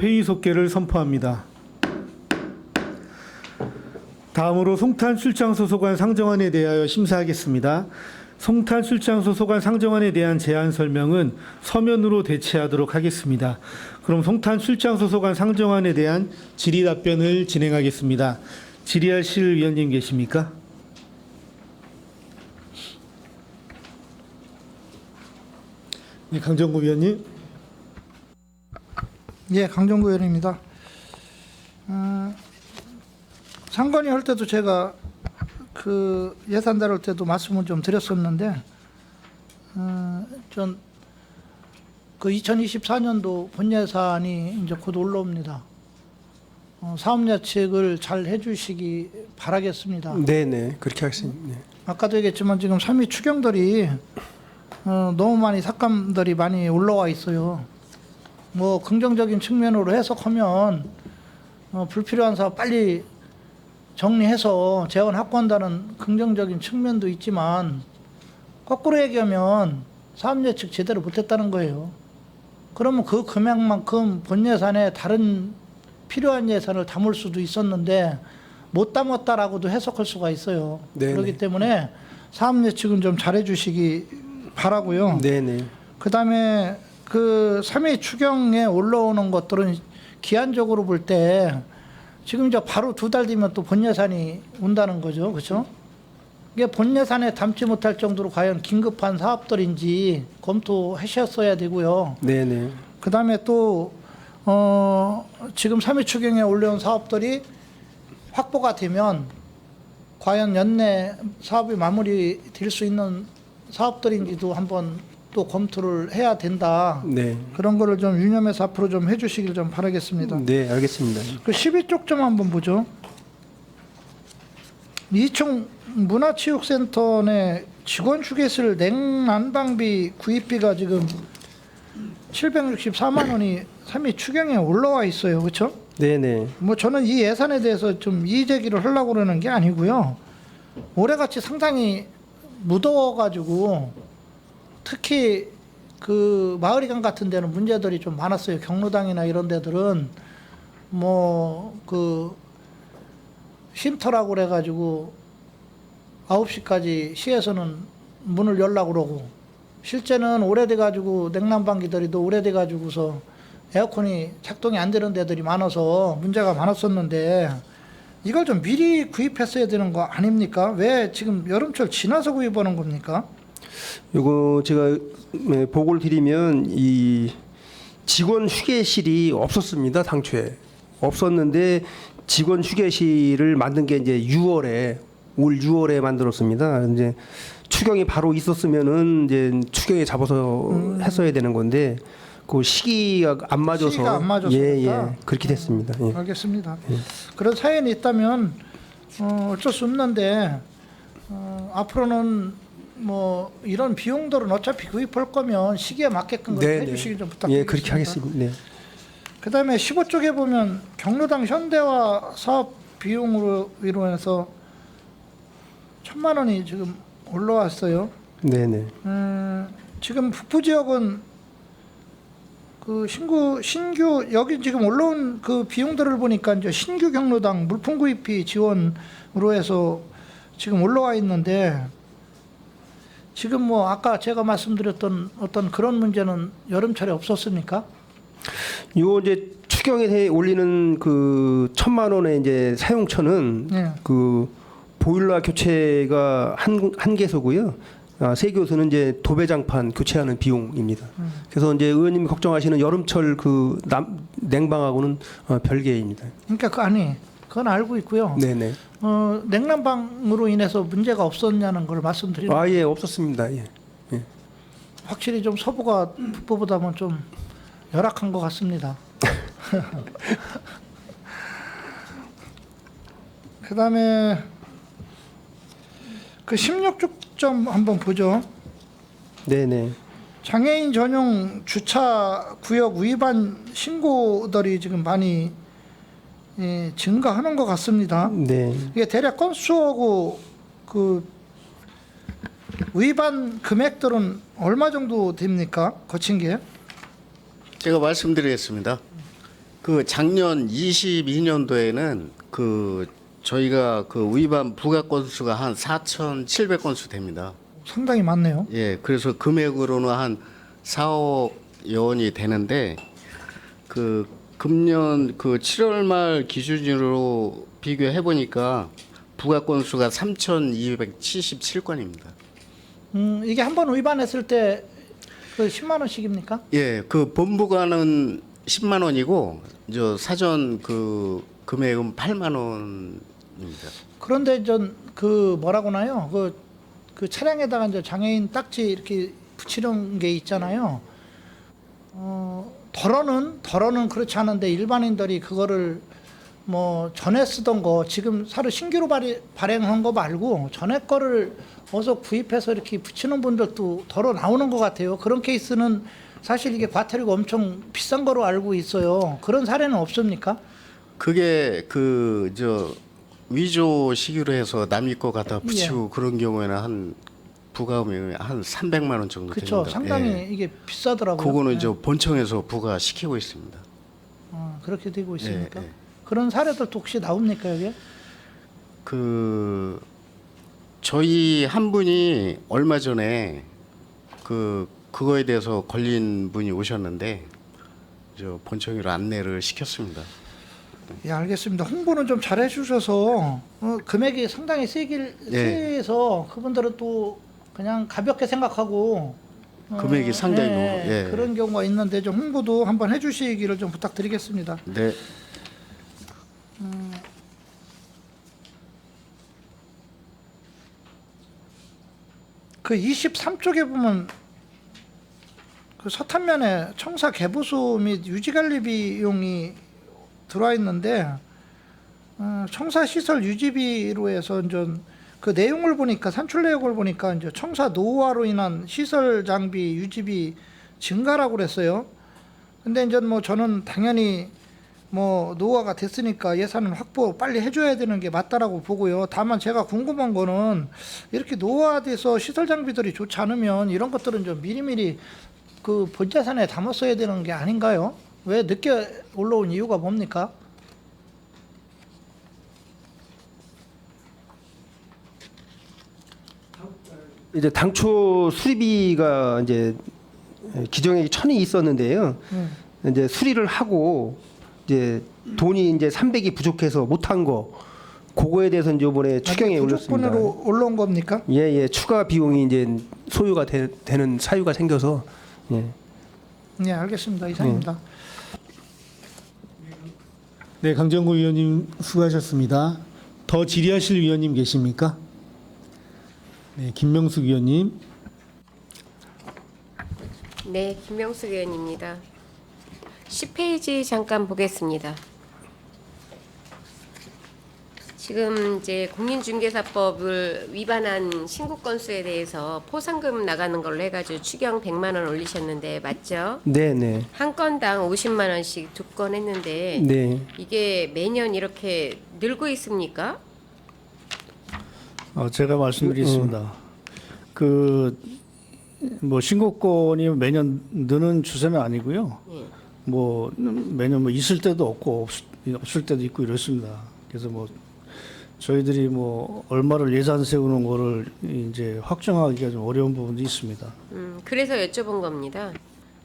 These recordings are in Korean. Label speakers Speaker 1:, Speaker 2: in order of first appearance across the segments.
Speaker 1: 회의 속개를 선포합니다. 다음으로 송탄 출장소속안 상정안에 대하여 심사하겠습니다. 송탄 출장소속안 상정안에 대한 제안 설명은 서면으로 대체하도록 하겠습니다. 그럼 송탄 출장소속안 상정안에 대한 질의 답변을 진행하겠습니다. 질의하실 위원님 계십니까? 네, 강정구 위원님.
Speaker 2: 예, 강정구 의원입니다. 상건위 할 때도 제가 그 예산 다룰 때도 말씀을 좀 드렸었는데, 전 그 2024년도 본예산이 이제 곧 올라옵니다. 사업 예측을 잘 해주시기 바라겠습니다.
Speaker 3: 네네, 그렇게 하겠습니다. 네.
Speaker 2: 아까도 얘기했지만 지금 3위 추경들이 너무 많이 삭감들이 많이 올라와 있어요. 뭐 긍정적인 측면으로 해석하면 불필요한 사업 빨리 정리해서 재원 확보한다는 긍정적인 측면도 있지만, 거꾸로 얘기하면 사업 예측 제대로 못했다는 거예요. 그러면 그 금액만큼 본 예산에 다른 필요한 예산을 담을 수도 있었는데 못 담았다라고도 해석할 수가 있어요.
Speaker 3: 네네.
Speaker 2: 그렇기 때문에 사업 예측은 좀 잘해 주시기 바라고요.
Speaker 3: 네네.
Speaker 2: 그다음에 그 3회 추경에 올라오는 것들은 기한적으로 볼 때 지금 이제 바로 2달 뒤면 또 본 예산이 온다는 거죠. 그렇죠? 이게 본 예산에 담지 못할 정도로 과연 긴급한 사업들인지 검토하셨어야 되고요.
Speaker 3: 네네.
Speaker 2: 그다음에 또 지금 3회 추경에 올려온 사업들이 확보가 되면 과연 연내 사업이 마무리될 수 있는 사업들인지도 한번 또 검토를 해야 된다.
Speaker 3: 네.
Speaker 2: 그런 거를 좀 유념해서 앞으로 좀 해주시길 좀 바라겠습니다.
Speaker 3: 네, 알겠습니다.
Speaker 2: 그 12쪽 좀 한번 보죠. 이총 문화체육센터 내 직원 휴게실 냉난방비 구입비가 지금 764만 원이 3위 추경에 올라와 있어요. 그렇죠?
Speaker 3: 네네.
Speaker 2: 뭐 저는 이 예산에 대해서 좀 이의 제기를 하려고 그러는 게 아니고요. 올해같이 상당히 무더워가지고 특히 그 마을이관 같은 데는 문제들이 좀 많았어요. 경로당이나 이런 데들은 뭐 그 쉼터라고 그래가지고 9시까지 시에서는 문을 열라고 그러고, 실제는 오래돼가지고 냉난방기들이 또 오래돼가지고서 에어컨이 작동이 안 되는 데들이 많아서 문제가 많았었는데, 이걸 좀 미리 구입했어야 되는 거 아닙니까? 왜 지금 여름철 지나서 구입하는 겁니까?
Speaker 3: 요거 제가 보고를 드리면 이 직원 휴게실이 없었습니다. 당초에 없었는데 직원 휴게실을 만든 게 이제 올 6월에 만들었습니다. 이제 추경이 바로 있었으면은 이제 추경에 잡아서 했어야 되는 건데 그 시기가 안 맞아서
Speaker 2: 시기가 안 맞아서
Speaker 3: 예, 그렇게 됐습니다. 예.
Speaker 2: 알겠습니다. 그런 사연이 있다면 어쩔 수 없는데 앞으로는 뭐 이런 비용들은 어차피 구입할 거면 시기에 맞게끔
Speaker 3: 네,
Speaker 2: 해주시기 좀
Speaker 3: 예,
Speaker 2: 부탁드리겠습니다.
Speaker 3: 그렇게 하겠습니다. 네.
Speaker 2: 그다음에 15쪽에 보면 경로당 현대화 사업 비용으로 인해서 1,000만 원이 지금 올라왔어요.
Speaker 3: 네네.
Speaker 2: 지금 북부 지역은 그 신규 여기 지금 올라온 그 비용들을 보니까 이제 신규 경로당 물품 구입비 지원으로 해서 지금 올라와 있는데, 지금 뭐 아까 제가 말씀드렸던 어떤 그런 문제는 여름철에 없었습니까?
Speaker 3: 요 이제 추경에 대해 올리는 그 1,000만 원의 이제 사용처는
Speaker 2: 네.
Speaker 3: 그 보일러 교체가 한 개소고요. 세 교수는 이제 도배장판 교체하는 비용입니다. 그래서 이제 의원님이 걱정하시는 여름철 그 냉방하고는 별개입니다.
Speaker 2: 그러니까 그건 알고 있고요.
Speaker 3: 네네.
Speaker 2: 냉난방으로 인해서 문제가 없었냐는 걸 말씀드리는.
Speaker 3: 예, 없었습니다. 예. 예.
Speaker 2: 확실히 좀 서부가 북부보다는 좀 열악한 것 같습니다. 그다음에 그 16점 한번 보죠.
Speaker 3: 네네.
Speaker 2: 장애인 전용 주차 구역 위반 신고들이 지금 많이 증가하는 것 같습니다.
Speaker 3: 네.
Speaker 2: 이게 대략 건수하고 그 위반 금액들은 얼마 정도 됩니까? 거친 게?
Speaker 4: 제가 말씀드리겠습니다. 그 작년 22년도에는 그 저희가 그 위반 부가 건수가 한 4,700건수 됩니다.
Speaker 2: 상당히 많네요.
Speaker 4: 예, 그래서 금액으로는 한 4억 원이 되는데 그 금년 그 7월 말 기준으로 비교해 보니까 부가 건수가 3,277건입니다.
Speaker 2: 이게 한 번 위반했을 때 그 10만 원씩입니까?
Speaker 4: 예, 그 본부가는 10만 원이고 저 사전 그 금액은 8만 원입니다.
Speaker 2: 그런데 전 그 뭐라고나요? 그 차량에다가 이제 장애인 딱지 이렇게 붙이는 게 있잖아요. 덜어는 그렇지 않은데 일반인들이 그거를 뭐 전에 쓰던 거 지금 새로 신규로 발행한 거 말고 전에 거를 어서 구입해서 이렇게 붙이는 분들도 덜어 나오는 것 같아요. 그런 케이스는 사실 이게 과태료가 엄청 비싼 거로 알고 있어요. 그런 사례는 없습니까?
Speaker 4: 그게 그 저 위조 시기로 해서 남의 거 갖다 붙이고 그런 경우에는 한 부가금이 한 300만 원 정도
Speaker 2: 그렇죠.
Speaker 4: 됩니다.
Speaker 2: 상당히
Speaker 4: 예.
Speaker 2: 이게 비싸더라고요.
Speaker 4: 그거는
Speaker 2: 예.
Speaker 4: 이제 본청에서 부과시키고 있습니다.
Speaker 2: 그렇게 되고 있습니까?
Speaker 4: 예, 예.
Speaker 2: 그런 사례들도 혹시 나옵니까 여기?
Speaker 4: 그 저희 한 분이 얼마 전에 그거에 대해서 걸린 분이 오셨는데 저 본청으로 안내를 시켰습니다.
Speaker 2: 예, 알겠습니다. 홍보는 좀 잘 해주셔서 금액이 상당히 세서 그분들은 또 그냥 가볍게 생각하고
Speaker 4: 금액이 상당히
Speaker 2: 예,
Speaker 4: 너무 예.
Speaker 2: 그런 경우가 있는데 좀 홍보도 한번 해주시기를 좀 부탁드리겠습니다.
Speaker 4: 네.
Speaker 2: 그 23쪽에 보면 그 서탄면에 청사 개보수 및 유지관리 비용이 들어와 있는데 청사 시설 유지비로 해서 이제 그 내용을 보니까 산출 내역을 보니까 이제 청사 노후화로 인한 시설 장비 유지비 증가라고 그랬어요. 근데 이제 뭐 저는 당연히 뭐 노후화가 됐으니까 예산을 확보 빨리 해줘야 되는 게 맞다라고 보고요. 다만 제가 궁금한 거는 이렇게 노후화돼서 시설 장비들이 좋지 않으면 이런 것들은 좀 미리미리 그 본자산에 담았어야 되는 게 아닌가요? 왜 늦게 올라온 이유가 뭡니까?
Speaker 3: 이제 당초 수리비가 이제 기정액이 1,000이 있었는데요. 이제 수리를 하고 이제 돈이 이제 300이 부족해서 못한 거 그거에 대해서 이제 이번에 추경에 올렸습니다.
Speaker 2: 부족분으로 올라온 겁니까?
Speaker 3: 예, 추가 비용이 이제 소요가 되는 사유가 생겨서 예.
Speaker 2: 네, 알겠습니다. 이상입니다.
Speaker 1: 네, 강정구 위원님 수고하셨습니다. 더 질의하실 위원님 계십니까? 네, 김명숙 위원님.
Speaker 5: 네, 김명숙 의원입니다. 10페이지 잠깐 보겠습니다. 지금 이제 공인중개사법을 위반한 신고 건수에 대해서 포상금 나가는 걸로 해가지고 추경 100만 원 올리셨는데 맞죠?
Speaker 3: 네, 네.
Speaker 5: 한 건당 50만 원씩 2건 했는데
Speaker 3: 네.
Speaker 5: 이게 매년 이렇게 늘고 있습니까?
Speaker 6: 제가 말씀드리겠습니다. 뭐 신고권이 매년 느는 추세는 아니고요.
Speaker 5: 예.
Speaker 6: 뭐 매년 뭐 있을 때도 없고 없을 때도 있고 이렇습니다. 그래서 뭐 저희들이 뭐 얼마를 예산 세우는 거를 이제 확정하기가 좀 어려운 부분도 있습니다.
Speaker 5: 그래서 여쭤본 겁니다.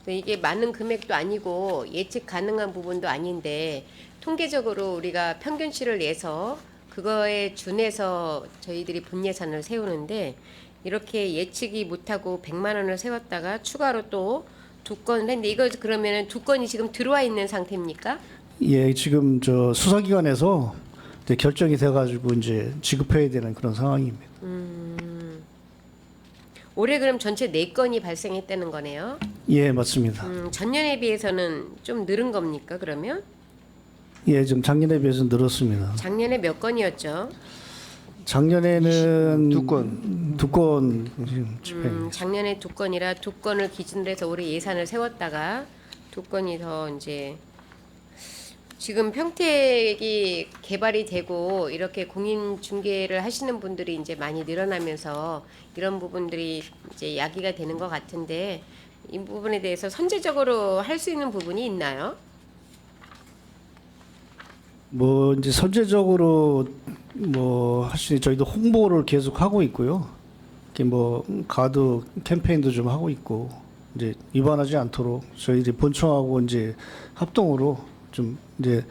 Speaker 5: 이게 많은 금액도 아니고 예측 가능한 부분도 아닌데 통계적으로 우리가 평균치를 내서 그거에 준해서 저희들이 본 예산을 세우는데 이렇게 예측이 못하고 100만 원을 세웠다가 추가로 또 2건을 했는데 이거 그러면은 2건이 지금 들어와 있는 상태입니까?
Speaker 6: 예, 지금 저 수사기관에서 이제 결정이 돼가지고 이제 지급해야 되는 그런 상황입니다.
Speaker 5: 올해 그럼 전체 4건이 발생했다는 거네요.
Speaker 6: 예, 맞습니다.
Speaker 5: 전년에 비해서는 좀 늘은 겁니까 그러면?
Speaker 6: 예, 좀 작년에 비해서 늘었습니다.
Speaker 5: 작년에 몇 건이었죠?
Speaker 6: 작년에는
Speaker 3: 2건.
Speaker 6: 2건 지금 집행.
Speaker 5: 작년에 2건이라 2건을 기준으로 해서 올해 예산을 세웠다가 2건이 더 이제 지금 평택이 개발이 되고 이렇게 공인 중개를 하시는 분들이 이제 많이 늘어나면서 이런 부분들이 이제 야기가 되는 것 같은데 이 부분에 대해서 선제적으로 할 수 있는 부분이 있나요?
Speaker 6: 뭐 이제 선제적으로 뭐 할 수 있는 저희도 홍보를 계속 하고 있고요. 이렇게 뭐 가드 캠페인도 좀 하고 있고 이제 위반하지 않도록 저희들이 본청하고 이제 합동으로 좀 이제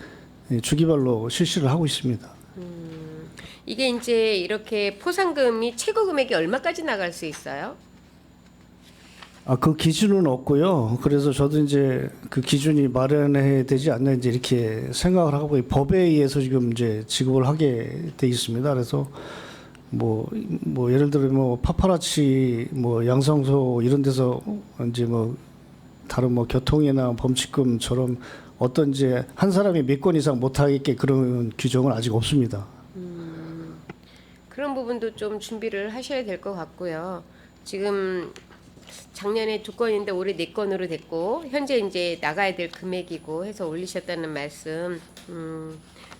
Speaker 6: 주기별로 실시를 하고 있습니다.
Speaker 5: 이게 이제 이렇게 포상금이 최고 금액이 얼마까지 나갈 수 있어요?
Speaker 6: 그 기준은 없고요. 그래서 저도 이제 그 기준이 마련해야 되지 않나 이제 이렇게 생각을 하고 법에 의해서 지금 이제 지급을 하게 돼 있습니다. 그래서 뭐 예를 들어 뭐 파파라치 뭐 양성소 이런 데서 이제 뭐 다른 뭐 교통이나 범칙금처럼 어떤 이제 한 사람이 몇 건 이상 못 하게 그런 규정은 아직 없습니다.
Speaker 5: 그런 부분도 좀 준비를 하셔야 될 것 같고요. 지금 작년에 2건인데 올해 4건으로 됐고 현재 이제 나가야 될 금액이고 해서 올리셨다는 말씀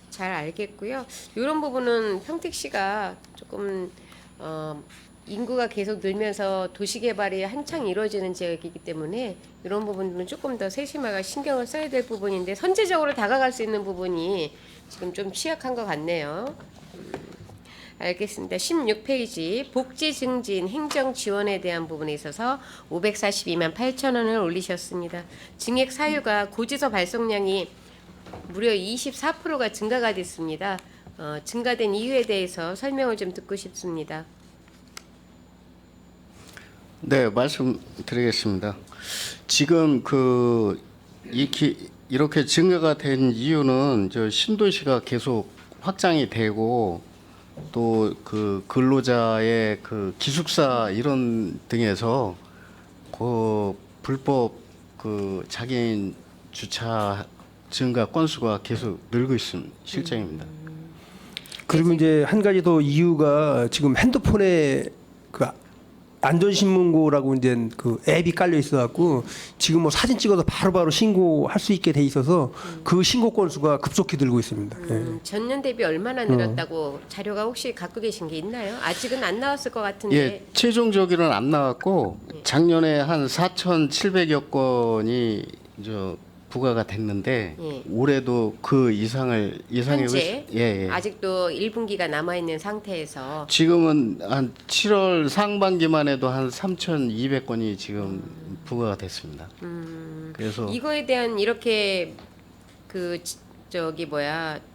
Speaker 5: 잘 알겠고요. 이런 부분은 평택시가 조금 인구가 계속 늘면서 도시 개발이 한창 이루어지는 지역이기 때문에 이런 부분들은 조금 더 세심하게 신경을 써야 될 부분인데 선제적으로 다가갈 수 있는 부분이 지금 좀 취약한 것 같네요. 알겠습니다. 16페이지 복지 증진 행정 지원에 대한 부분에 있어서 542만 8천 원을 올리셨습니다. 증액 사유가 고지서 발송량이 무려 24%가 증가가 됐습니다. 증가된 이유에 대해서 설명을 좀 듣고 싶습니다.
Speaker 4: 네, 말씀드리겠습니다. 지금 이렇게 증가가 된 이유는 신도시가 계속 확장이 되고 또 그 근로자의 그 기숙사 이런 등에서 불법 장애인 주차 증가 건수가 계속 늘고 있는 실정입니다.
Speaker 3: 그리고 이제 한 가지 더 이유가 지금 핸드폰에 그 안전신문고라고 이제 그 앱이 깔려 있어갖고 지금 뭐 사진 찍어서 바로바로 신고할 수 있게 돼 있어서 그 신고 건수가 급속히 늘고 있습니다.
Speaker 5: 전년 대비 얼마나 늘었다고 자료가 혹시 갖고 계신 게 있나요? 아직은 안 나왔을 것 같은데.
Speaker 4: 예, 최종적으로는 안 나왔고 작년에 한 4,700여 건이 부과가 됐는데
Speaker 5: 예.
Speaker 4: 올해도 그 이상의
Speaker 5: 현재
Speaker 4: 예.
Speaker 5: 아직도 1분기가 남아 있는 상태에서
Speaker 4: 지금은 한 7월 상반기만 해도 한 3,200건이 지금 부과가 됐습니다. 그래서
Speaker 5: 이거에 대한 이렇게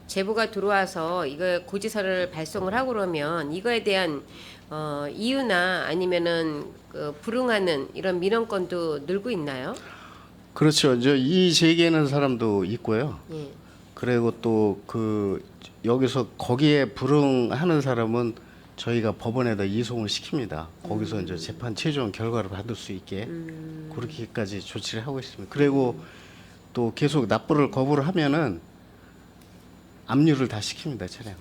Speaker 5: 제보가 들어와서 이거 고지서를 발송을 하고 그러면 이거에 대한 이유나 아니면은 불응하는 이런 민원건도 늘고 있나요?
Speaker 4: 그렇죠. 이 제기하는 사람도 있고요.
Speaker 5: 예.
Speaker 4: 그리고 또 여기서 거기에 불응하는 사람은 저희가 법원에다 이송을 시킵니다. 거기서 이제 재판 최종 결과를 받을 수 있게 그렇게까지 조치를 하고 있습니다. 그리고 또 계속 납부를 거부를 하면은 압류를 다 시킵니다, 차량.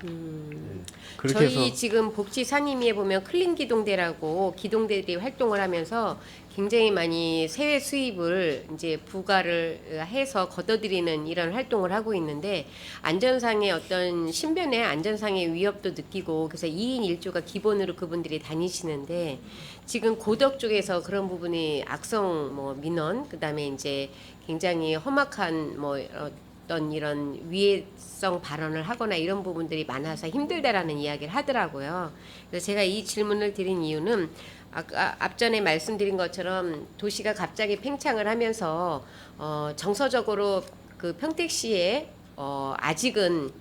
Speaker 4: 그렇게
Speaker 5: 저희
Speaker 4: 해서
Speaker 5: 지금 복지 상임위에 보면 클린 기동대라고 기동대들이 활동을 하면서 굉장히 많이 세외 수입을 이제 부과를 해서 걷어들이는 이런 활동을 하고 있는데 안전상의 어떤 신변의 안전상의 위협도 느끼고 그래서 2인 1조가 기본으로 그분들이 다니시는데 지금 고덕 쪽에서 그런 부분이 악성 민원 그다음에 이제 굉장히 험악한 어떤 이런 위해성 발언을 하거나 이런 부분들이 많아서 힘들다라는 이야기를 하더라고요. 그래서 제가 이 질문을 드린 이유는 아까 앞전에 말씀드린 것처럼 도시가 갑자기 팽창을 하면서 정서적으로 그 평택시에 아직은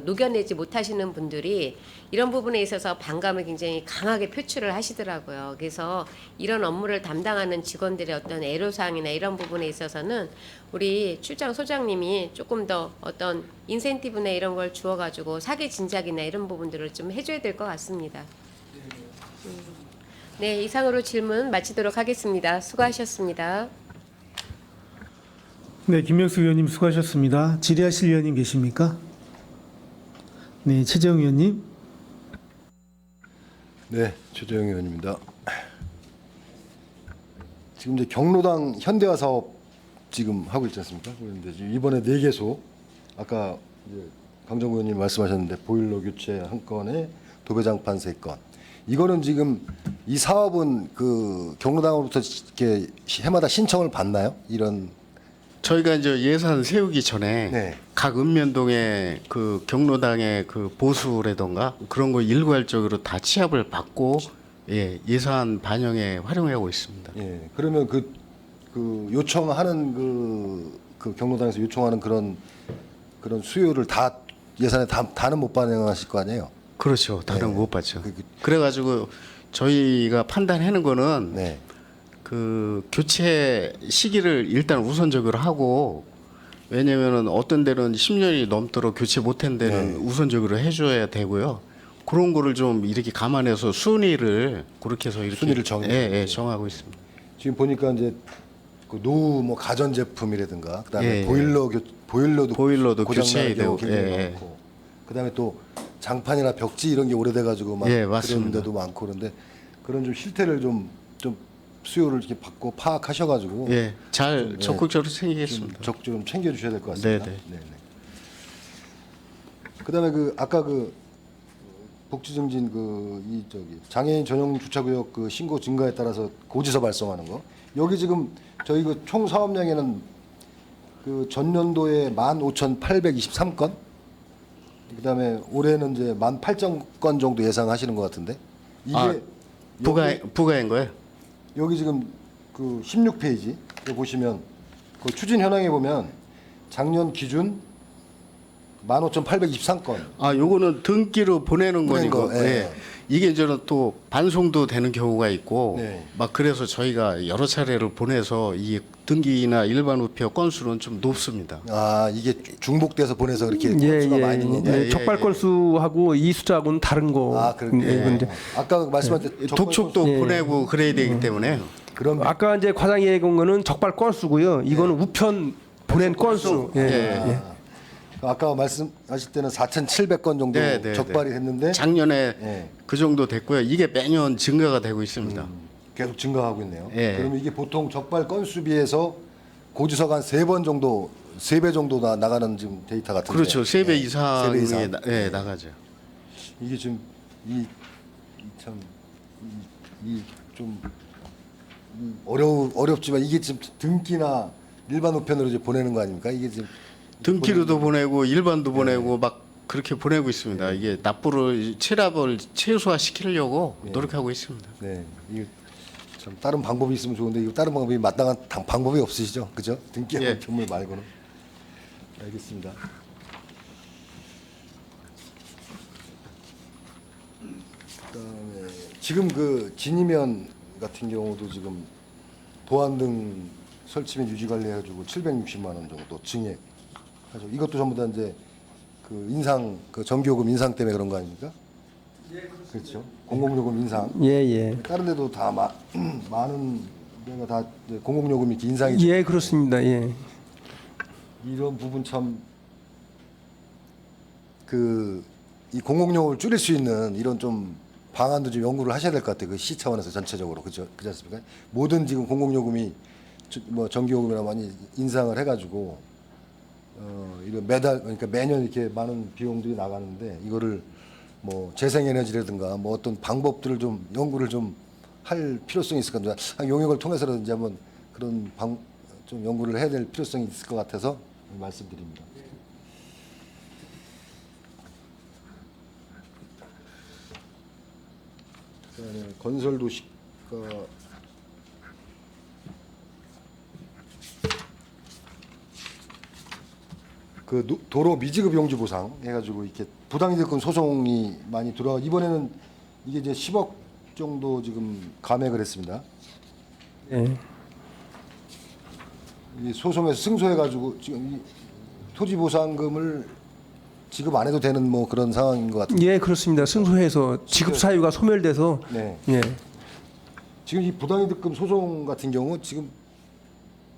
Speaker 5: 녹여내지 못하시는 분들이 이런 부분에 있어서 반감을 굉장히 강하게 표출을 하시더라고요. 그래서 이런 업무를 담당하는 직원들의 어떤 애로사항이나 이런 부분에 있어서는 우리 출장 소장님이 조금 더 어떤 인센티브나 이런 걸 주어가지고 사기 진작이나 이런 부분들을 좀 해줘야 될 것 같습니다. 네, 이상으로 질문 마치도록 하겠습니다. 수고하셨습니다.
Speaker 1: 네, 김명수 의원님 수고하셨습니다. 질의하실 의원님 계십니까? 네, 최재형 의원님.
Speaker 7: 네, 최재형 의원입니다. 지금 이제 경로당 현대화 사업 지금 하고 있지 않습니까? 그런데 지금 이번에 4개소 아까 이제 강정구 의원님 말씀하셨는데 보일러 교체 1건에 도배장판 3건. 이거는 지금 이 사업은 그 경로당으로부터 이렇게 해마다 신청을 받나요? 이런
Speaker 4: 저희가 이제 예산 세우기 전에
Speaker 7: 네.
Speaker 4: 각 읍면동의 그 경로당의 그 보수라던가 그런 거 일괄적으로 다 취합을 받고 예, 예산 반영에 활용하고 있습니다.
Speaker 7: 예. 그러면 그 요청하는 그 경로당에서 요청하는 그런 수요를 다 예산에 다는 못 반영하실 거 아니에요?
Speaker 4: 그렇죠. 다른
Speaker 7: 네.
Speaker 4: 못 받죠.
Speaker 7: 그-
Speaker 4: 그래가지고 저희가 판단하는 거는
Speaker 7: 네.
Speaker 4: 그 교체 시기를 일단 우선적으로 하고 왜냐면은 어떤 데는 10년이 넘도록 교체 못한 데는
Speaker 7: 네.
Speaker 4: 우선적으로 해줘야 되고요. 그런 거를 좀 이렇게 감안해서 순위를 그렇게 해서 이렇게
Speaker 7: 순위를 정해요.
Speaker 4: 예, 정하고 있습니다.
Speaker 7: 지금 보니까 이제 그 노후 뭐 가전 제품이라든가 그다음에
Speaker 4: 예, 예.
Speaker 7: 보일러도
Speaker 4: 보일러도
Speaker 7: 고장
Speaker 4: 교체해야
Speaker 7: 나는 경우
Speaker 4: 되고,
Speaker 7: 굉장히
Speaker 4: 예,
Speaker 7: 많고 그다음에 또 장판이나 벽지 이런 게 오래돼가지고 막
Speaker 4: 예,
Speaker 7: 그런
Speaker 4: 맞습니다.
Speaker 7: 데도 많고 그런데 그런 좀 실태를 좀 수요를 이렇게 받고 파악하셔가지고
Speaker 4: 예, 잘
Speaker 7: 좀, 예,
Speaker 4: 적극적으로
Speaker 7: 좀
Speaker 4: 챙기겠습니다.
Speaker 7: 적극적으로 좀 챙겨주셔야 될 것 같습니다.
Speaker 4: 네네.
Speaker 7: 그다음에 그 아까 그 복지 증진 장애인 전용 주차구역 그 신고 증가에 따라서 고지서 발송하는 거 여기 지금 저희 그 총 사업량에는 그 전년도에 15,823건 그다음에 올해는 이제 18,000건 정도 예상하시는 것 같은데 이게
Speaker 4: 아, 부가인 거예요?
Speaker 7: 여기 지금 그 16페이지 보시면 그 추진 현황에 보면 작년 기준 15,823건.
Speaker 4: 아, 요거는 등기로 보내는
Speaker 7: 보낸
Speaker 4: 거니까.
Speaker 7: 거, 예.
Speaker 4: 예. 이게 저는 또 반송도 되는 경우가 있고
Speaker 7: 네.
Speaker 4: 막 그래서 저희가 여러 차례를 보내서 이 등기나 일반 우표 건수는 좀 높습니다.
Speaker 7: 아 이게 중복돼서 보내서 그렇게
Speaker 3: 예,
Speaker 7: 건수가
Speaker 3: 예,
Speaker 7: 많이 있는
Speaker 3: 예,
Speaker 7: 거예요.
Speaker 4: 예,
Speaker 3: 적발
Speaker 4: 예.
Speaker 3: 건수하고 이 숫자하고는 다른 거.
Speaker 7: 아 그렇게.
Speaker 3: 예, 근데
Speaker 7: 아까 말씀하신
Speaker 4: 독촉도
Speaker 3: 예.
Speaker 4: 보내고 그래야 되기 때문에
Speaker 7: 그런
Speaker 3: 아까 이제 과장이 얘기한 거는 적발 건수고요. 이거는 우편 보낸 건수. 예.
Speaker 4: 예.
Speaker 3: 예.
Speaker 7: 아까 말씀하실 때는 4,700건 정도
Speaker 4: 네, 네,
Speaker 7: 적발이 했는데
Speaker 4: 작년에
Speaker 7: 예.
Speaker 4: 그 정도 됐고요. 이게 매년 증가가 되고 있습니다.
Speaker 7: 계속 증가하고 있네요.
Speaker 4: 예.
Speaker 7: 그러면 이게 보통 적발 건수 비해서 고지서가 한 3번 정도, 3배 정도 나가는 지금 데이터 같은데.
Speaker 4: 그렇죠. 3배
Speaker 7: 예,
Speaker 4: 이상이
Speaker 7: 3배 이상.
Speaker 4: 예, 나가죠.
Speaker 7: 이게 좀 좀 어렵지만 이게 지금 등기나 일반 우편으로 이제 보내는 거 아닙니까? 이게 지금
Speaker 4: 등기로도 보내고 일반도 보내고 막 그렇게 보내고 있습니다. 이게 납부를 체납을 최소화시키려고 노력하고 있습니다.
Speaker 7: 네, 이게 참 다른 방법이 있으면 좋은데 이거 다른 방법이 마땅한 방법이 없으시죠, 그죠? 등기하고
Speaker 4: 예.
Speaker 7: 우편물 말고는. 알겠습니다. 그다음에 지금 그 진이면 같은 경우도 지금 보안등 설치 및 유지 관리해가지고 760만 원 정도 증액 하죠. 이것도 전부 다 이제 그 인상 그 전기요금 인상 때문에 그런 거 아닙니까? 그렇죠. 공공요금 인상.
Speaker 3: 예, 예.
Speaker 7: 다른 데도 다 많은 데가 다 이제 공공요금이 이렇게 인상이
Speaker 3: 예, 그렇습니다. 예.
Speaker 7: 이런 부분 참 그 이 공공요금을 줄일 수 있는 이런 좀 방안도 좀 연구를 하셔야 될 것 같아요. 그 시 차원에서 전체적으로 그죠? 그렇지 않습니까? 모든 지금 공공요금이 뭐 전기요금이나 많이 인상을 해가지고 이런 매달 그러니까 매년 이렇게 많은 비용들이 나가는데 이거를 뭐 재생에너지라든가 뭐 어떤 방법들을 좀 연구를 좀 할 필요성이 있을 겁니다. 용역을 통해서라든지 한번 그런 좀 연구를 해야 될 필요성이 있을 것 같아서 말씀드립니다. 그다음에 건설도시가 그 도로 미지급 용지 보상 해가지고 이렇게 부당이득권 소송이 많이 들어와 이번에는 이게 이제 10억 정도 지금 감액을 했습니다.
Speaker 3: 예.
Speaker 7: 이 소송에서 승소해가지고 지금 이 토지 보상금을 지급 안 해도 되는 뭐 그런 상황인 것 같은데.
Speaker 3: 예, 그렇습니다. 승소해서 지급 사유가 소멸돼서
Speaker 7: 네.
Speaker 3: 예.
Speaker 7: 지금 이 부당이득금 소송 같은 경우 지금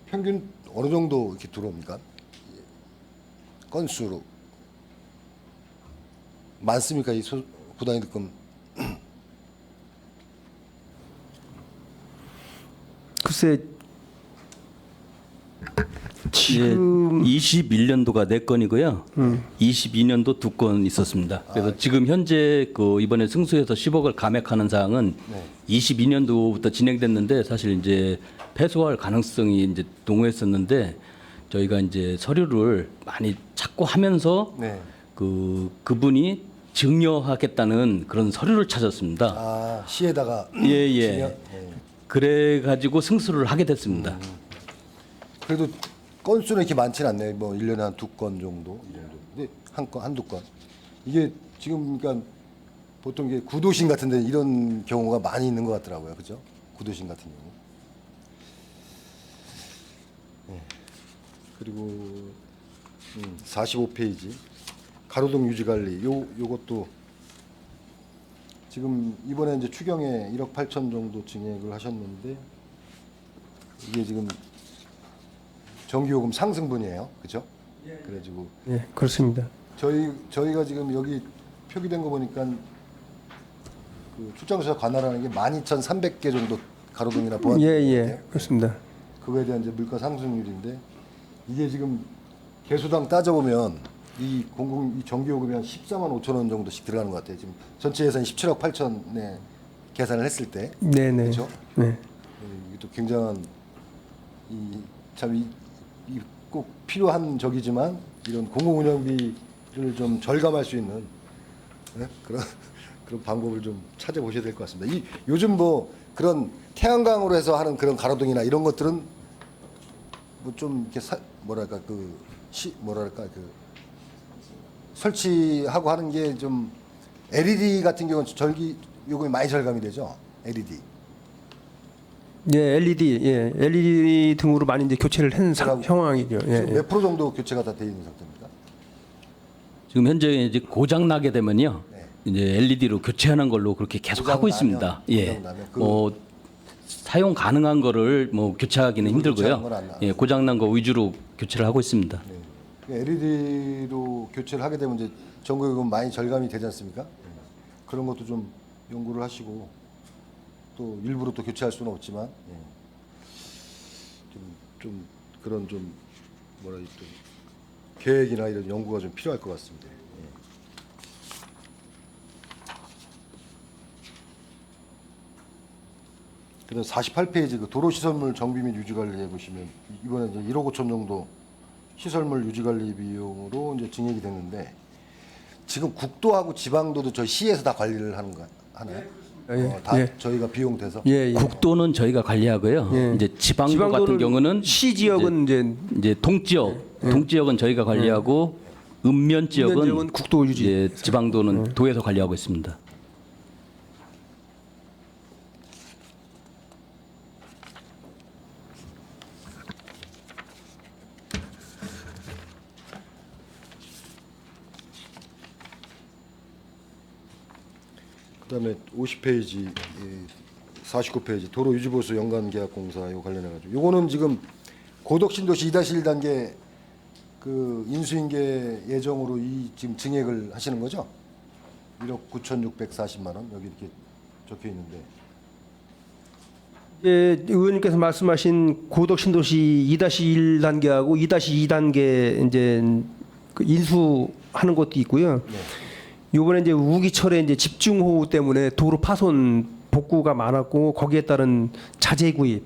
Speaker 7: 평균 어느 정도 이렇게 들어옵니까? 건수로 많습니까 이 부당이득금?
Speaker 3: 글쎄 지금
Speaker 8: 21년도가 4건이고요. 22년도 2건 있었습니다. 그래서 지금 현재 그 이번에 승소해서 10억을 감액하는 사항은 22년도부터 진행됐는데 사실 이제 패소할 가능성이 이제 농후했었는데 저희가 이제 서류를 많이 찾고 하면서
Speaker 7: 네.
Speaker 8: 그분이 증여하겠다는 그런 서류를 찾았습니다.
Speaker 7: 아, 시에다가
Speaker 8: 예.
Speaker 7: 증여?
Speaker 8: 그래 가지고 승수를 하게 됐습니다.
Speaker 7: 그래도 건수는 이렇게 많지는 않네요. 뭐 1년에 한 2건 정도 이 정도. 근데 한두 건. 이게 지금 그러니까 보통 이게 구도심 같은 데 이런 경우가 많이 있는 것 같더라고요. 그죠? 구도심 같은 경우. 네. 그리고 45페이지 가로등 유지 관리 요것도 지금 이번에 이제 추경에 1억 8천 정도 증액을 하셨는데 이게 지금 전기요금 상승분이에요, 그렇죠? 그래가지고
Speaker 3: 예, 그렇습니다.
Speaker 7: 저희가 지금 여기 표기된 거 보니까 그 출장소에 관할하는 게 12,300개 정도 가로등이나 보안.
Speaker 3: 예, 그렇습니다.
Speaker 7: 그거에 대한 이제 물가 상승률인데 이게 지금 개수당 따져보면 이 전기요금이 한 14만 5천 원 정도씩 들어가는 것 같아요. 지금 전체 예산이 17억 8천에 계산을 했을 때.
Speaker 3: 네.
Speaker 7: 그렇죠?
Speaker 3: 네.
Speaker 7: 이게 또 굉장한 이 꼭 필요한 적이지만 이런 공공운영비를 좀 절감할 수 있는 네? 그런 방법을 좀 찾아보셔야 될 것 같습니다. 요즘 뭐 그런 태양광으로 해서 하는 그런 가로등이나 이런 것들은 뭐 좀 이렇게 설치하고 하는 게 좀 LED 같은 경우는 전기 요금이 많이 절감이 되죠. LED.
Speaker 3: LED 등으로 많이 이제 교체를 한 상황이죠.
Speaker 7: 지금 몇 프로 정도 교체가 다 돼 있는 상태입니까?
Speaker 8: 지금 현재 이제 고장 나게 되면요.
Speaker 7: 네.
Speaker 8: 이제 LED로 교체하는 걸로 그렇게 계속
Speaker 7: 고장
Speaker 8: 하고
Speaker 7: 나면,
Speaker 8: 있습니다. 예.
Speaker 7: 고장 나면
Speaker 8: 뭐 사용 가능한 거를 뭐 교체하기는
Speaker 7: 교체하는 건
Speaker 8: 힘들고요.
Speaker 7: 안
Speaker 8: 예, 고장 난 거 위주로 교체를 하고 있습니다.
Speaker 7: LED로 교체를 하게 되면 이제 전기요금 많이 절감이 되지 않습니까? 그런 것도 좀 연구를 하시고 또 일부러 또 교체할 수는 없지만 좀 그런 좀 계획이나 이런 연구가 좀 필요할 것 같습니다. 그다음 48페이지 그 도로시설물 정비 및 유지 관리해 보시면 이번에 이제 1억 5천 정도 시설물 유지 관리 비용으로 이제 증액이 됐는데 지금 국도하고 지방도도 저희 시에서 다 관리를 하나요? 다 저희가 비용 대서.
Speaker 8: 국도는 저희가 관리하고요.
Speaker 3: 예.
Speaker 8: 이제 지방도 같은
Speaker 3: 지방도는
Speaker 8: 경우는
Speaker 3: 시 지역은
Speaker 8: 이제 동지역은 저희가 관리하고 읍면 지역은
Speaker 3: 국도 유지.
Speaker 8: 이제 지방도는 도에서 관리하고 있습니다.
Speaker 7: 그다음에 50페이지, 49페이지 도로 유지보수 연간계약공사 요 관련해가지고 요거는 지금 고덕신도시 2-1단계 그 인수인계 예정으로 지금 증액을 하시는 거죠? 1억 9,640만 원 여기 이렇게 적혀 있는데.
Speaker 3: 예, 의원님께서 말씀하신 고덕신도시 2-1 단계하고 2-2단계 이제 그 인수하는 것도 있고요. 이번에 이제 우기철에 이제 집중호우 때문에 도로 파손 복구가 많았고 거기에 따른 자재 구입,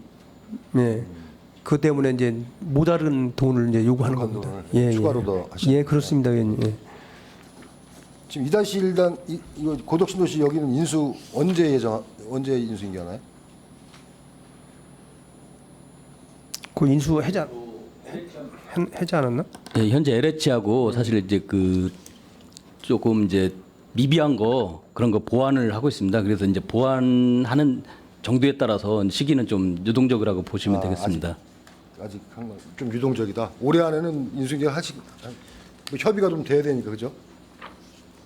Speaker 3: 그 때문에 이제 모자른 돈을 이제 요구하는 겁니다.
Speaker 7: 추가로 더 하시는.
Speaker 3: 예, 그렇습니다, 의원님. 예.
Speaker 7: 지금 2-1단 이거 고덕신도시 여기는 인수 언제 인수인계하나요?
Speaker 3: 그 인수 해지 않았나?
Speaker 8: 예, 현재 LH하고 사실 이제 그 조금 이제 미비한 거 그런 거 보완을 하고 있습니다. 그래서 이제 보완하는 정도에 따라서 시기는 좀 유동적이라고 보시면 되겠습니다.
Speaker 7: 아직 좀 유동적이다. 올해 안에는 인수인계 뭐 협의가 좀 돼야 되니까 그죠?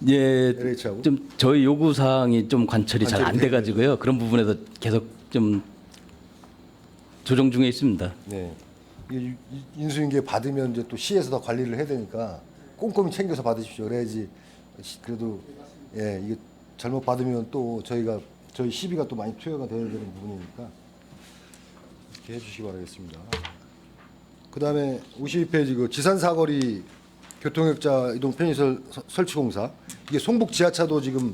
Speaker 8: 예,
Speaker 7: LH하고?
Speaker 8: 좀 저희 요구 사항이 좀 관철이 잘 안 돼가지고요. 그런 부분에서 계속 좀 조정 중에 있습니다.
Speaker 7: 네. 이게 인수인계 받으면 이제 또 시에서 다 관리를 해야 되니까 꼼꼼히 챙겨서 받으십시오. 그래야지 그래도 이게 잘못 받으면 또 저희 시비가 또 많이 투여가 돼야 되는 부분이니까 이렇게 해주시기 바라겠습니다. 그다음에 52페이지 그 지산 사거리 교통역자 이동 편의시설 설치 공사 이게 송북 지하차도 지금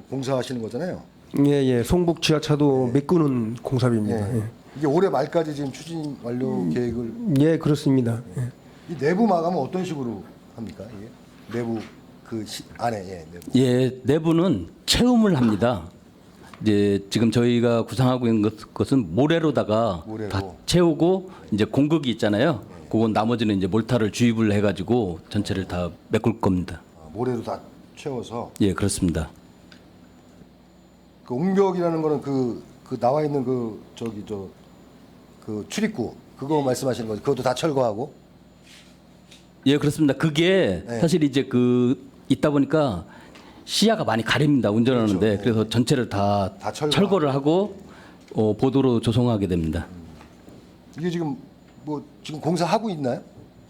Speaker 7: 공사하시는 거잖아요.
Speaker 3: 예, 송북 지하차도 메꾸는 공사비입니다.
Speaker 7: 예.
Speaker 3: 예.
Speaker 7: 이게 올해 말까지 지금 추진 완료 계획을
Speaker 3: 예, 그렇습니다. 예.
Speaker 7: 이 내부 마감은 어떤 식으로 합니까? 이게 내부 그 안에 내부.
Speaker 8: 예, 내부는 채움을 합니다. 이제 지금 저희가 구상하고 있는 것은 모래로다가
Speaker 7: 모래로.
Speaker 8: 다 채우고 이제 공극이 있잖아요. 그건 나머지는 이제 몰타를 주입을 해가지고 전체를 다 메꿀 겁니다.
Speaker 7: 모래로 다 채워서
Speaker 8: 예, 그렇습니다.
Speaker 7: 그 옹벽이라는 거는 그 나와 있는 그 저기 그 출입구 그거 말씀하시는 거죠? 그것도 다 철거하고.
Speaker 8: 예, 그렇습니다. 그게
Speaker 7: 네.
Speaker 8: 사실 이제 있다 보니까 시야가 많이 가립니다. 운전하는데
Speaker 7: 그렇죠. 네.
Speaker 8: 그래서 전체를 다
Speaker 7: 다
Speaker 8: 철거를 하고 보도로 조성하게 됩니다.
Speaker 7: 이게 지금 뭐 지금 공사하고 있나요?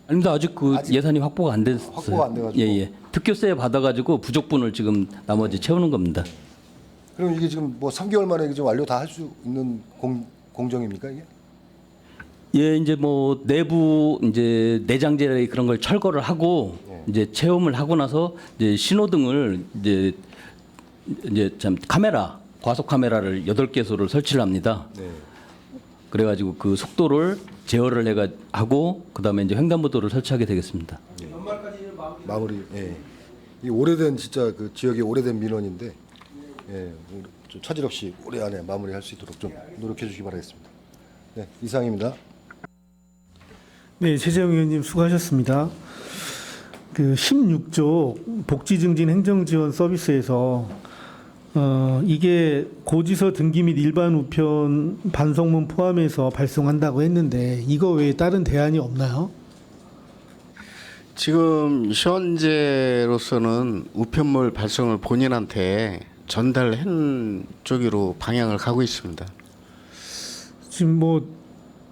Speaker 8: 아닙니다. 아직
Speaker 7: 아직
Speaker 8: 예산이 확보가 안 됐어요.
Speaker 7: 확보가 안 돼가지고.
Speaker 8: 예. 특교세 받아가지고 부족분을 지금 나머지 채우는 겁니다.
Speaker 7: 그럼 이게 지금 뭐 3개월 만에 이제 완료 다 할 수 있는 공정입니까 이게?
Speaker 8: 예, 이제 뭐 내부 이제 내장재 그런 걸 철거를 하고 이제 체험을 하고 나서 이제 신호등을 이제 참 카메라 과속 카메라를 8개소를 설치를 합니다.
Speaker 7: 네.
Speaker 8: 그래가지고 그 속도를 제어를 하고 그다음에 이제 횡단보도를 설치하게 되겠습니다.
Speaker 7: 마무리. 예. 이 오래된 진짜 그 지역의 오래된 민원인데 예, 좀 차질 없이 올해 안에 마무리할 수 있도록 좀 노력해 주시기 바라겠습니다. 네, 이상입니다.
Speaker 1: 네, 최재형 의원님 수고하셨습니다. 그 16조 복지 증진 행정 지원 서비스에서 이게 고지서 등기 및 일반 우편 반성문 포함해서 발송한다고 했는데 이거 외에 다른 대안이 없나요?
Speaker 4: 지금 현재로서는 우편물 발송을 본인한테 전달한 쪽으로 방향을 가고 있습니다.
Speaker 1: 지금 뭐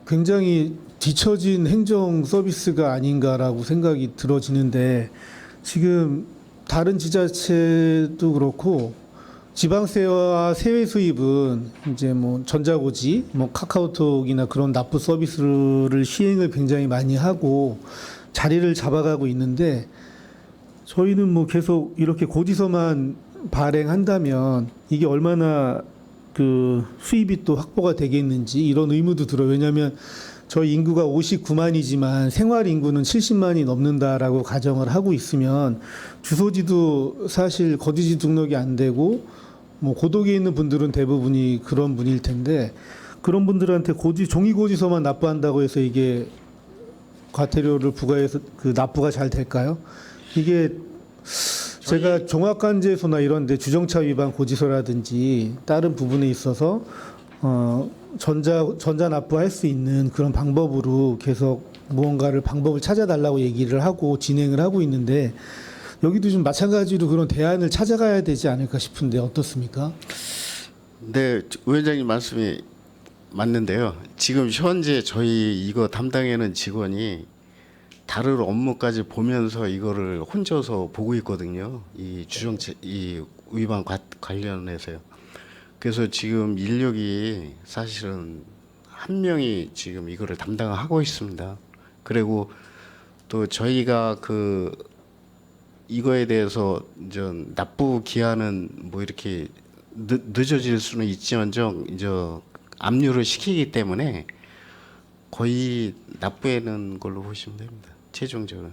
Speaker 1: 굉장히 뒤처진 행정 서비스가 아닌가라고 생각이 들어지는데 지금 다른 지자체도 그렇고 지방세와 세외 수입은 이제 뭐 전자고지, 뭐 카카오톡이나 그런 납부 서비스를 시행을 굉장히 많이 하고 자리를 잡아가고 있는데 저희는 뭐 계속 이렇게 고지서만 발행한다면 이게 얼마나 그 수입이 또 확보가 되겠는지 이런 의무도 들어요. 왜냐하면 저희 인구가 59만이지만 생활 인구는 70만이 넘는다라고 가정을 하고 있으면 주소지도 사실 거주지 등록이 안 되고 뭐 고독에 있는 분들은 대부분이 그런 분일 텐데 그런 분들한테 종이 고지서만 납부한다고 해서 이게 과태료를 부과해서 그 납부가 잘 될까요? 이게 제가 종합관제소나 이런 데 주정차 위반 고지서라든지 다른 부분에 있어서 전자 납부할 수 있는 그런 방법으로 계속 무언가를 방법을 찾아달라고 얘기를 하고 진행을 하고 있는데 여기도 좀 마찬가지로 그런 대안을 찾아가야 되지 않을까 싶은데 어떻습니까?
Speaker 4: 네, 위원장님 말씀이 맞는데요. 지금 현재 저희 이거 담당하는 직원이 다른 업무까지 보면서 이거를 혼자서 보고 있거든요. 이 위반 관련해서요. 그래서 지금 인력이 사실은 한 명이 지금 이거를 담당하고 있습니다. 그리고 또 저희가 이거에 대해서 이제 납부 기한은 뭐 이렇게 늦어질 수는 있지만정 이제 압류를 시키기 때문에 거의 납부하는 걸로 보시면 됩니다. 최종적으로.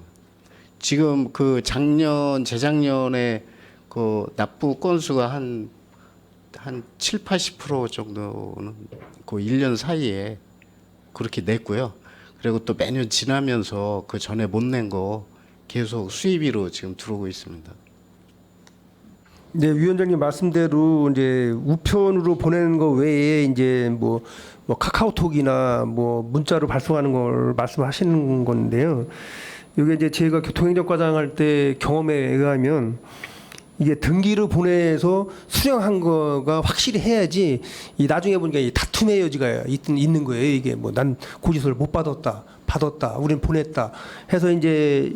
Speaker 4: 지금 재작년에 납부 건수가 한 7, 80% 정도는 그 1년 사이에 그렇게 냈고요. 그리고 또 매년 지나면서 그 전에 못 낸 거 계속 수입으로 지금 들어오고 있습니다.
Speaker 3: 네, 위원장님 말씀대로 이제 우편으로 보내는 거 외에 이제 뭐 카카오톡이나 뭐 문자로 발송하는 걸 말씀하시는 건데요. 이게 이제 제가 교통행정과장 할 때 경험에 의하면 이게 등기를 보내서 수령한 거가 확실히 해야지 이 나중에 보니까 이 다툼의 여지가 있는 거예요. 이게 뭐 난 고지서를 못 받았다, 우린 보냈다 해서 이제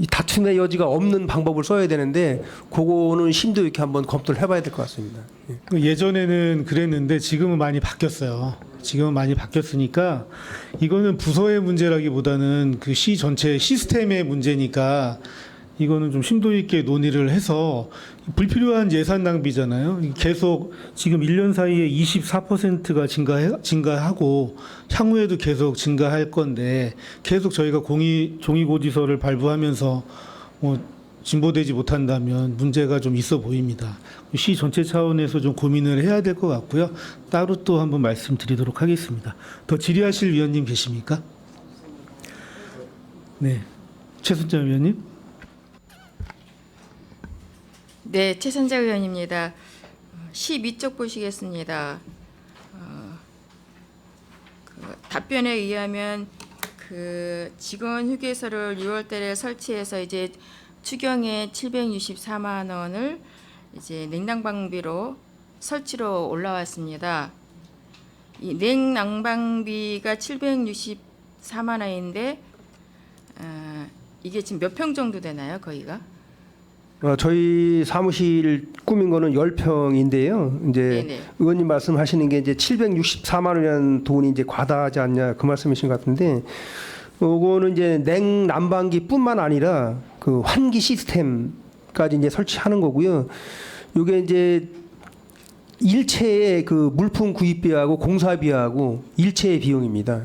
Speaker 3: 이 다툼의 여지가 없는 방법을 써야 되는데 그거는 심도 있게 한번 검토를 해봐야 될 것 같습니다.
Speaker 1: 예전에는 그랬는데 지금은 많이 바뀌었어요. 지금은 많이 바뀌었으니까 이거는 부서의 문제라기보다는 그 시 전체 시스템의 문제니까 이거는 좀 심도 있게 논의를 해서 불필요한 예산 낭비잖아요. 계속 지금 1년 사이에 24%가 증가하고 향후에도 계속 증가할 건데 계속 저희가 종이고지서를 발부하면서 진보되지 못한다면 문제가 좀 있어 보입니다. 시 전체 차원에서 좀 고민을 해야 될 것 같고요. 따로 또 한번 말씀드리도록 하겠습니다. 더 질의하실 위원님 계십니까? 네, 최순자 위원님.
Speaker 9: 네, 최선자 의원입니다. 12쪽 보시겠습니다. 답변에 의하면 그 직원 휴게소를 6월달에 설치해서 이제 추경에 764만 원을 이제 냉난방비로 설치로 올라왔습니다. 이 냉난방비가 764만 원인데 이게 지금 몇 평 정도 되나요, 거기가?
Speaker 3: 저희 사무실 꾸민 거는 10평인데요. 이제
Speaker 9: 네네.
Speaker 3: 의원님 말씀하시는 게 이제 764만 원이라는 돈이 이제 과다하지 않냐 그 말씀이신 것 같은데, 요거는 이제 냉난방기뿐만 아니라 그 환기 시스템까지 이제 설치하는 거고요. 요게 이제 일체의 그 물품 구입비하고 공사비하고 일체의 비용입니다.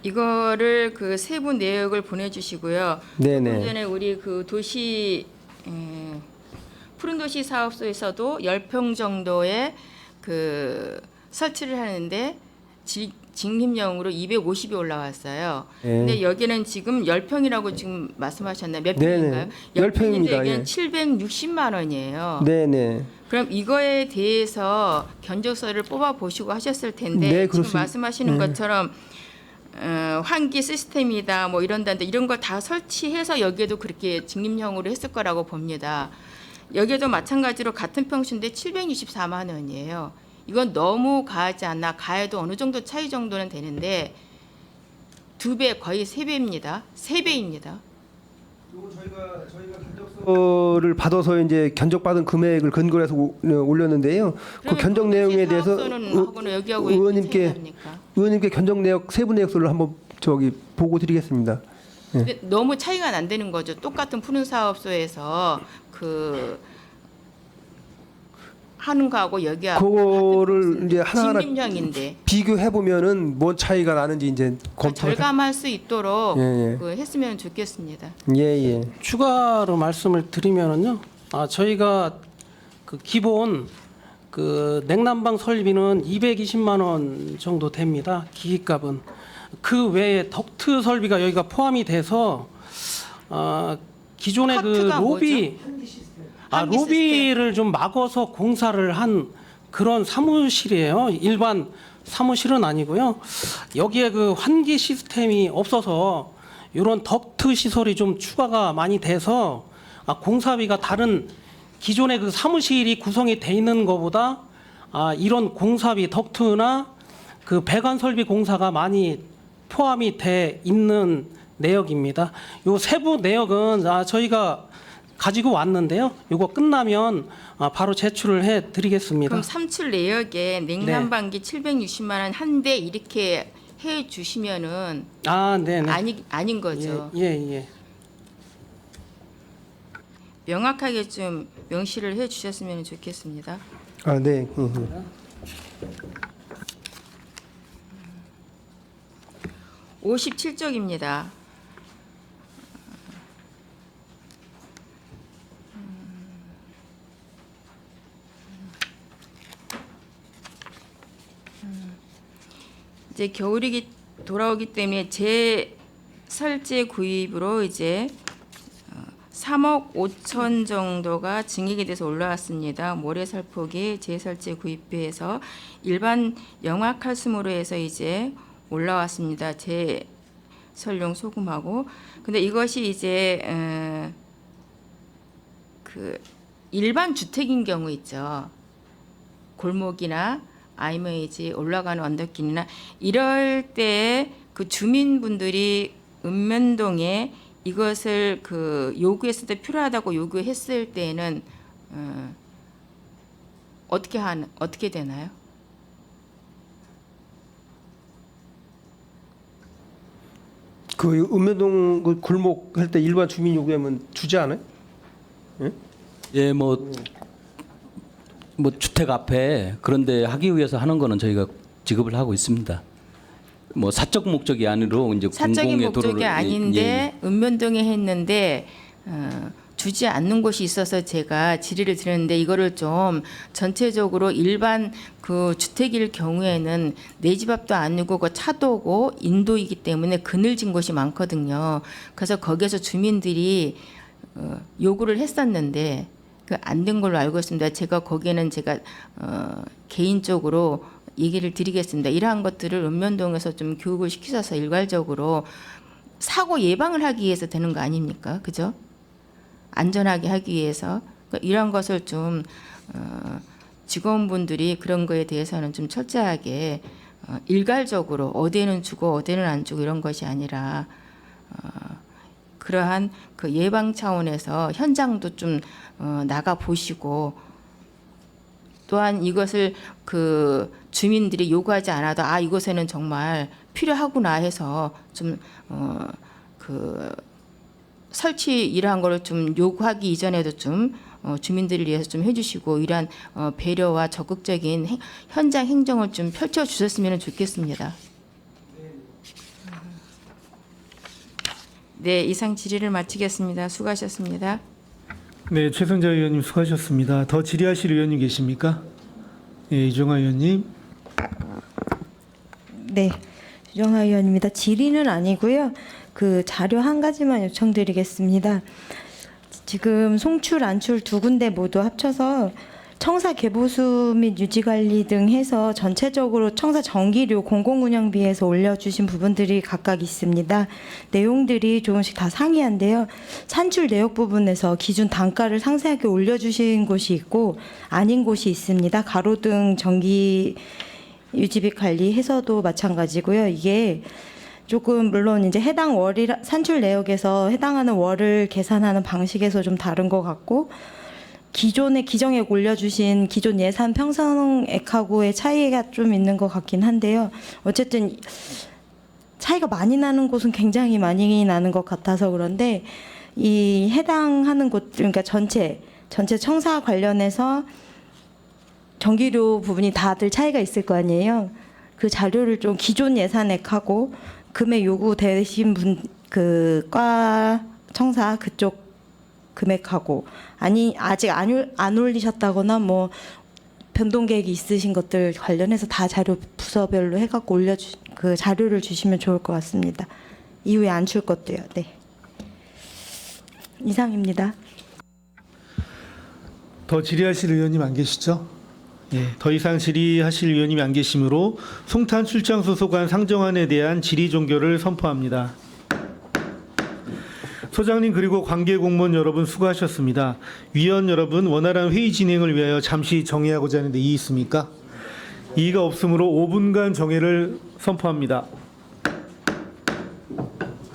Speaker 9: 이거를 그 세부 내역을 보내주시고요.
Speaker 3: 네네.
Speaker 9: 조금 전에 우리 그 도시 푸른 도시 사업소에서도 10평 정도의 그 설치를 하는데 직립형으로 250이 올라왔어요.
Speaker 3: 네.
Speaker 9: 근데 여기는 지금 10평이라고 지금 말씀하셨나요? 몇
Speaker 3: 네네.
Speaker 9: 평인가요?
Speaker 3: 10평입니다.
Speaker 9: 10평인데 여기는
Speaker 3: 예.
Speaker 9: 760만 원이에요.
Speaker 3: 네네.
Speaker 9: 그럼 이거에 대해서 견적서를 뽑아 보시고 하셨을 텐데
Speaker 3: 네,
Speaker 9: 지금
Speaker 3: 그렇습니다.
Speaker 9: 말씀하시는
Speaker 3: 네.
Speaker 9: 것처럼 환기 시스템이다 뭐 이런다는데 이런 걸 다 설치해서 여기에도 그렇게 직립형으로 했을 거라고 봅니다. 여기에도 마찬가지로 같은 평수인데 764만 원이에요. 이건 너무 가하지 않나? 가해도 어느 정도 차이 정도는 되는데 2배 거의 3배입니다. 3배입니다.
Speaker 3: 저희가 견적서를 받아서 이제 견적받은 금액을 근거로 해서 올렸는데요. 그 견적 내용에 대해서 의원님께 견적 내역 세부 내역서를 한번 보고 드리겠습니다.
Speaker 9: 근데 너무 차이가 난다는 거죠. 똑같은 푸른 사업소에서 그 하는 거하고 여기하고
Speaker 3: 그거를 이제 하나하나
Speaker 9: 직립형인데
Speaker 3: 비교해 보면은 뭔 차이가 나는지 이제
Speaker 9: 절감할 수 있도록
Speaker 3: 예.
Speaker 9: 그 했으면 좋겠습니다.
Speaker 3: 예예.
Speaker 10: 추가로 말씀을 드리면은요, 저희가 그 기본 그 냉난방 설비는 220만 원 정도 됩니다. 기기값은. 그 외에 덕트 설비가 여기가 포함이 돼서 기존의 그
Speaker 9: 덕트가
Speaker 10: 로비
Speaker 9: 환기
Speaker 10: 로비를 좀 막아서 공사를 한 그런 사무실이에요. 일반 사무실은 아니고요. 여기에 그 환기 시스템이 없어서 이런 덕트 시설이 좀 추가가 많이 돼서 공사비가 다른 기존의 그 사무실이 구성이 돼 있는 것보다 이런 공사비 덕트나 그 배관 설비 공사가 많이 포함이 돼 있는 내역입니다. 요 세부 내역은 저희가 가지고 왔는데요. 이거 끝나면 바로 제출을 해 드리겠습니다.
Speaker 9: 그럼 삼출 내역에 냉난방기 760만 원 한 대 이렇게 해 주시면은
Speaker 10: 네네.
Speaker 9: 아닌 거죠.
Speaker 10: 예.
Speaker 9: 명확하게 좀 명시를 해 주셨으면 좋겠습니다.
Speaker 3: 네.
Speaker 9: 57쪽입니다. 이제 겨울이 돌아오기 때문에 재설재 구입으로 이제 3억 5천 정도가 증액이 돼서 올라왔습니다. 모래살포기 재설재 구입비에서 일반 영화칼슘으로 해서 이제 올라왔습니다. 재설용 소금하고. 근데 이것이 이제 그 일반 주택인 경우 있죠. 골목이나 아니면 이제 올라가는 언덕길이나 이럴 때 그 주민분들이 읍면동에 이것을 그 요구했을 때 필요하다고 요구했을 때에는 어떻게 되나요?
Speaker 3: 그 읍면동 그 골목 할 때 일반 주민 요구하면 주지 않아요?
Speaker 8: 예, 뭐 주택 앞에 그런데 하기 위해서 하는 거는 저희가 지급을 하고 있습니다. 뭐 사적 목적이 아니로 이제
Speaker 9: 사적인
Speaker 8: 공공의
Speaker 9: 목적이
Speaker 8: 도로를
Speaker 9: 아닌데 읍면동에 했는데 주지 않는 곳이 있어서 제가 질의를 드렸는데 이거를 좀 전체적으로 일반 그 주택일 경우에는 내 집 앞도 아니고 그 차도고 인도이기 때문에 그늘진 곳이 많거든요. 그래서 거기에서 주민들이 요구를 했었는데 그 안 된 걸로 알고 있습니다. 제가 거기에는 제가 개인적으로 얘기를 드리겠습니다. 이러한 것들을 읍면동에서 좀 교육을 시키셔서 일괄적으로 사고 예방을 하기 위해서 되는 거 아닙니까? 그죠? 안전하게 하기 위해서 이런 것을 좀 직원분들이 그런 거에 대해서는 좀 철저하게 일괄적으로 어디에는 주고 어디에는 안 주고 이런 것이 아니라 그러한 그 예방 차원에서 현장도 좀 나가 보시고 또한 이것을 그 주민들이 요구하지 않아도 아 이곳에는 정말 필요하구나 해서 좀 그 설치 이러한 거를 좀 요구하기 이전에도 좀 주민들을 위해서 좀 해주시고 이러한 배려와 적극적인 현장 행정을 좀 펼쳐 주셨으면 좋겠습니다. 네, 이상 질의를 마치겠습니다. 수고하셨습니다.
Speaker 1: 네, 최승자 의원님 수고하셨습니다. 더 질의하실 의원님 계십니까? 예, 이종화 의원님.
Speaker 11: 네, 유정아 의원입니다. 질의는 아니고요. 그 자료 한 가지만 요청드리겠습니다. 지금 송출, 안출 두 군데 모두 합쳐서 청사 개보수 및 유지관리 등 해서 전체적으로 청사 전기료 공공운영비에서 올려주신 부분들이 각각 있습니다. 내용들이 조금씩 다 상이한데요. 산출 내역 부분에서 기준 단가를 상세하게 올려주신 곳이 있고 아닌 곳이 있습니다. 가로등 전기 유지비 관리해서도 마찬가지고요. 이게 조금 물론 이제 해당 월이 산출 내역에서 해당하는 월을 계산하는 방식에서 좀 다른 것 같고 기존에 기정액 올려주신 기존 예산 편성액하고의 차이가 좀 있는 것 같긴 한데요. 어쨌든 차이가 많이 나는 곳은 굉장히 많이 나는 것 같아서 그런데 이 해당하는 곳 그러니까 전체 청사 관련해서 전기료 부분이 다들 차이가 있을 거 아니에요. 그 자료를 좀 기존 예산액하고 금액 요구되신 분 그 과 청사 그쪽 금액하고 아니 아직 안 올리셨다거나 뭐 변동 계획이 있으신 것들 관련해서 다 자료 부서별로 해갖고 그 자료를 주시면 좋을 것 같습니다. 이후에 안 줄 것도요. 네. 이상입니다.
Speaker 1: 더 질의하실 의원님 안 계시죠? 예, 더 이상 질의하실 의원님이 안 계시므로 송탄 출장 소속관 상정안에 대한 질의 종결을 선포합니다. 소장님 그리고 관계 공무원 여러분 수고하셨습니다. 위원 여러분 원활한 회의 진행을 위하여 잠시 정회하고자 하는데 이의 있습니까? 이의가 없으므로 5분간 정회를 선포합니다.